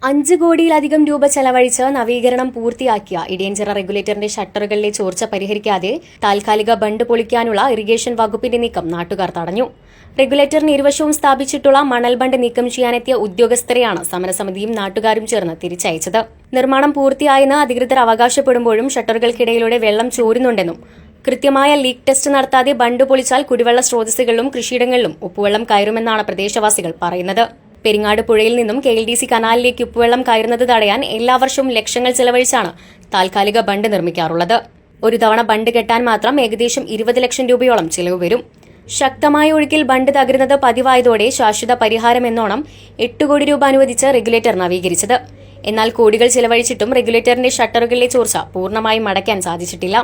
5 കോടിയിലധികം രൂപ ചെലവഴിച്ച് നവീകരണം പൂർത്തിയാക്കിയ ഇടിയഞ്ചിറ റെഗുലേറ്ററിന്റെ ഷട്ടറുകളിലെ ചോർച്ച പരിഹരിക്കാതെ താൽക്കാലിക ബണ്ട് പൊളിക്കാനുള്ള ഇറിഗേഷൻ വകുപ്പിന്റെ നീക്കം നാട്ടുകാർ തടഞ്ഞു. റെഗുലേറ്ററിന് ഇരുവശവും സ്ഥാപിച്ചിട്ടുള്ള മണൽ ബണ്ട് നീക്കം ചെയ്യാനെത്തിയ ഉദ്യോഗസ്ഥരെയാണ് സമരസമിതിയും നാട്ടുകാരും ചേർന്ന് തിരിച്ചയച്ചത്. നിർമ്മാണം പൂർത്തിയായെന്ന് അധികൃതർ അവകാശപ്പെടുമ്പോഴും ഷട്ടറുകൾക്കിടയിലൂടെ വെള്ളം ചോരുന്നുണ്ടെന്നും കൃത്യമായ ലീക്ക് ടെസ്റ്റ് നടത്താതെ ബണ്ട് പൊളിച്ചാൽ കുടിവെള്ള സ്രോതസ്സുകളിലും കൃഷിയിടങ്ങളിലും ഉപ്പുവെള്ളം കയറുമെന്നാണ് പ്രദേശവാസികൾ പറയുന്നത്. പെരിങ്ങാട് പുഴയിൽ നിന്നും KLDC കനാലിലേക്ക് ഉപ്പുവെള്ളം കയറുന്നത് തടയാൻ എല്ലാ വർഷവും ലക്ഷങ്ങൾ ചെലവഴിച്ചാണ് താൽക്കാലിക ബണ്ട് നിർമ്മിക്കാറുള്ളത്. ഒരു തവണ ബണ്ട് കെട്ടാൻ മാത്രം ഏകദേശം 20 ലക്ഷം രൂപയോളം ചിലവ് വരും. ശക്തമായ ഒഴുക്കിൽ ബണ്ട് തകരുന്നത് പതിവായതോടെ ശാശ്വത പരിഹാരമെന്നോണം 8 കോടി രൂപ അനുവദിച്ച് റെഗുലേറ്റർ നവീകരിച്ചത്. എന്നാൽ കോടികൾ ചിലവഴിച്ചിട്ടും റെഗുലേറ്ററിന്റെ ഷട്ടറുകളിലെ ചോർച്ച പൂർണ്ണമായും അടയ്ക്കാൻ സാധിച്ചിട്ടില്ല.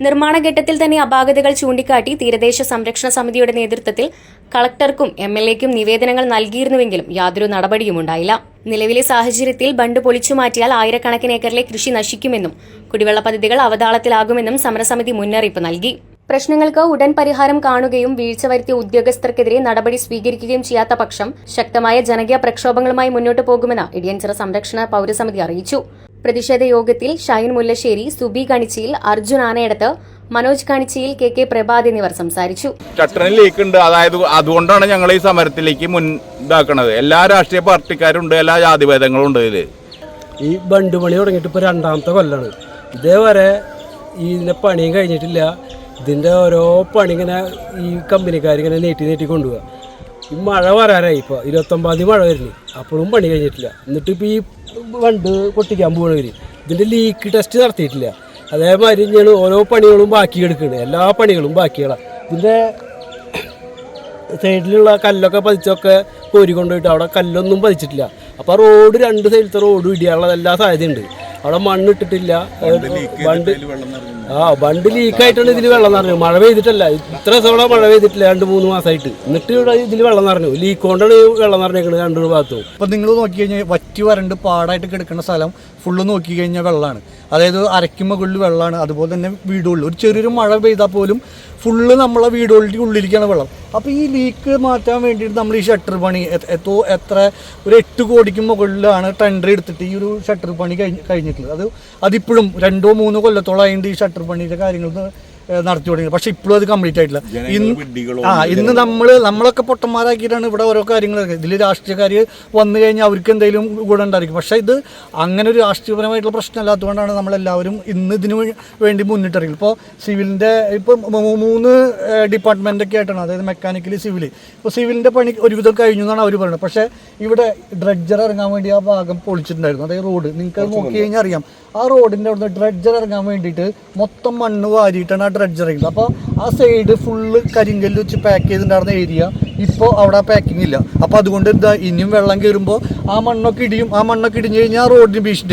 നിർമ്മാണ ഘട്ടത്തിൽ തന്നെ അപാകതകൾ ചൂണ്ടിക്കാട്ടി തീരദേശ സംരക്ഷണ സമിതിയുടെ നേതൃത്വത്തിൽ കളക്ടർക്കും MLAക്കും നിവേദനങ്ങൾ നൽകിയിരുന്നുവെങ്കിലും യാതൊരു നടപടിയുമുണ്ടായില്ല. നിലവിലെ സാഹചര്യത്തിൽ ബണ്ട് പൊളിച്ചുമാറ്റിയാൽ ആയിരക്കണക്കിന് ഏക്കറിലെ കൃഷി നശിക്കുമെന്നും കുടിവെള്ള പദ്ധതികൾ അവതാളത്തിലാകുമെന്നും സമരസമിതി മുന്നറിയിപ്പ് നൽകി. പ്രശ്നങ്ങൾക്ക് ഉടൻ പരിഹാരം കാണുകയും വീഴ്ച വരുത്തിയ ഉദ്യോഗസ്ഥർക്കെതിരെ നടപടി സ്വീകരിക്കുകയും ചെയ്യാത്ത പക്ഷം ശക്തമായ ജനകീയ പ്രക്ഷോഭങ്ങളുമായി മുന്നോട്ടു പോകുമെന്ന് ഇടിയഞ്ചിറ സംരക്ഷണ പൌരസമിതി അറിയിച്ചു. പ്രതിഷേധ യോഗത്തിൽ ഷൈൻ മുല്ലശ്ശേരി, സുബി കണിച്ചിയിൽ, അർജുൻ ആനയടത്ത്, മനോജ് കണിച്ചിയിൽ, KK പ്രഭാത് എന്നിവർ സംസാരിച്ചു. ഷട്ടറിന് ലീക്ക് ഉണ്ട്, അതായത് അതുകൊണ്ടാണ് ഞങ്ങൾ ഈ സമരത്തിലേക്ക് മുൻതാക്കുന്നത്. എല്ലാ രാഷ്ട്രീയ പാർട്ടിക്കാരുണ്ട്, എല്ലാ ജാതിഭേദങ്ങളും ഉണ്ട്. ഈ ബണ്ട് പണി തുടങ്ങിയിട്ട് ഇപ്പോൾ 2ാമത്തെ കൊല്ലാണ്. ഇതേവരെ ഇതിന്റെ പണിയും കഴിഞ്ഞിട്ടില്ല. ഇതിന്റെ ഓരോ പണി ഇങ്ങനെ ഈ കമ്പനിക്കാരിങ്ങനെ നീട്ടി കൊണ്ടുപോകുക. ഈ മഴ വരാനായി, ഇപ്പോൾ 29 തീയതി മഴ വരുന്നു, അപ്പോഴും പണി കഴിഞ്ഞിട്ടില്ല. എന്നിട്ട് ഇപ്പോൾ ഈ ബണ്ട് പൊട്ടിക്കാൻ പോകണവർ ഇതിന്റെ ലീക്ക് ടെസ്റ്റ് നടത്തിയിട്ടില്ല. അതേമാതിരി ഞാൻ ഓരോ പണികളും ബാക്കി എടുക്കുന്നത്, എല്ലാ പണികളും ബാക്കികളാണ്. ഇതിന്റെ സൈഡിലുള്ള കല്ലൊക്കെ പതിച്ചൊക്കെ കോരി കൊണ്ടുപോയിട്ട് അവിടെ കല്ലൊന്നും പതിച്ചിട്ടില്ല. അപ്പോൾ റോഡ് 2 സൈഡിലത്തെ റോഡ് ഇടിയാനുള്ള എല്ലാ സാധ്യതയുണ്ട്. അവിടെ മണ്ണിട്ടിട്ടില്ല. ബണ്ട് ലീക്കായിട്ടാണ് ഇതിൽ വെള്ളം നിറഞ്ഞു. മഴ പെയ്തിട്ടല്ല, ഇത്ര ദിവസം മഴ പെയ്തിട്ടില്ല, 2-3 മാസമായിട്ട്. എന്നിട്ട് ഇവിടെ ഇതിൽ വെള്ളം നിറഞ്ഞു. ലീക്ക് കൊണ്ടാണ് വെള്ളം നിറഞ്ഞേക്കുന്നത് 2 ഭാഗത്തും. ഇപ്പം നിങ്ങൾ നോക്കി കഴിഞ്ഞാൽ വറ്റി വരണ്ട് പാടായിട്ട് കിടക്കുന്ന സ്ഥലം ഫുള്ള് നോക്കി കഴിഞ്ഞാൽ വെള്ളമാണ്. അതായത് അരയ്ക്ക് മുകളിൽ വെള്ളമാണ്. അതുപോലെ തന്നെ വീടുകളിൽ ഒരു ചെറിയൊരു മഴ പെയ്താൽ പോലും ഫുള്ള് നമ്മളെ വീടുകളുടെ ഉള്ളിലേക്കാണ് വെള്ളം. അപ്പോൾ ഈ ലീക്ക് മാറ്റാൻ വേണ്ടിയിട്ട് നമ്മൾ ഈ ഷട്ടർ പണി എത്ര ഒരു 8 കോടിക്ക് മുകളിലാണ് ടെൻഡർ എടുത്തിട്ട് ഈ ഒരു ഷട്ടർ പണി കഴിഞ്ഞിട്ടുള്ളത്. അതിപ്പോഴും 2-3 കൊല്ലത്തോളം അതിൻ്റെ ഈ ഷട്ടർ പണിയുടെ കാര്യങ്ങൾ നടത്തി തുടങ്ങിയത്. പക്ഷെ ഇപ്പോഴും അത് കംപ്ലീറ്റ് ആയിട്ടില്ല. ഇന്ന് നമ്മളൊക്കെ പൊട്ടന്മാരാക്കിയിട്ടാണ് ഇവിടെ ഓരോ കാര്യങ്ങളൊക്കെ. ഇതിൽ രാഷ്ട്രീയക്കാർ വന്നു കഴിഞ്ഞാൽ അവർക്ക് എന്തെങ്കിലും ഗുണം ഉണ്ടായിരിക്കും. പക്ഷേ ഇത് അങ്ങനെ ഒരു രാഷ്ട്രീയപരമായിട്ടുള്ള പ്രശ്നമല്ലാത്തതുകൊണ്ടാണ് നമ്മളെല്ലാവരും ഇന്ന് ഇതിന് വേണ്ടി മുന്നിട്ടിറങ്ങി. ഇപ്പോൾ സിവിലിൻ്റെ ഇപ്പോൾ 3 ഡിപ്പാർട്ട്മെൻറ്റൊക്കെ ആയിട്ടാണ്, അതായത് മെക്കാനിക്കലി സിവിൽ. ഇപ്പോൾ സിവിലിൻ്റെ പണി ഒരുവിധം കഴിഞ്ഞു എന്നാണ് അവർ പറയുന്നത്. പക്ഷേ ഇവിടെ ഡ്രഡ്ജർ ഇറങ്ങാൻ വേണ്ടി ആ ഭാഗം പൊളിച്ചിട്ടുണ്ടായിരുന്നു. അതായത് റോഡ് നിങ്ങൾക്ക് നോക്കി കഴിഞ്ഞാൽ അറിയാം. ആ റോഡിൻ്റെ അവിടുന്ന് ഡ്രഡ്ജർ ഇറങ്ങാൻ വേണ്ടിയിട്ട് മൊത്തം മണ്ണ് വാരിയിട്ടാണ് ആ ഡ്രഡ്ജർ ഇറങ്ങുന്നത്. അപ്പോൾ ആ സൈഡ് ഫുള്ള് കരിങ്കല്ല് വെച്ച് പാക്ക് ചെയ്തിട്ടുണ്ടായിരുന്ന ഏരിയ ഇപ്പോൾ അവിടെ പാക്കിംഗ് ഇല്ല. അപ്പോൾ അതുകൊണ്ട് എന്താ, ഇനിയും വെള്ളം കയറുമ്പോൾ ആ മണ്ണൊക്കെ ഇടിയും. ആ മണ്ണൊക്കെ ഇടിഞ്ഞു കഴിഞ്ഞാൽ റോഡിന് ഭീഷണിയായി.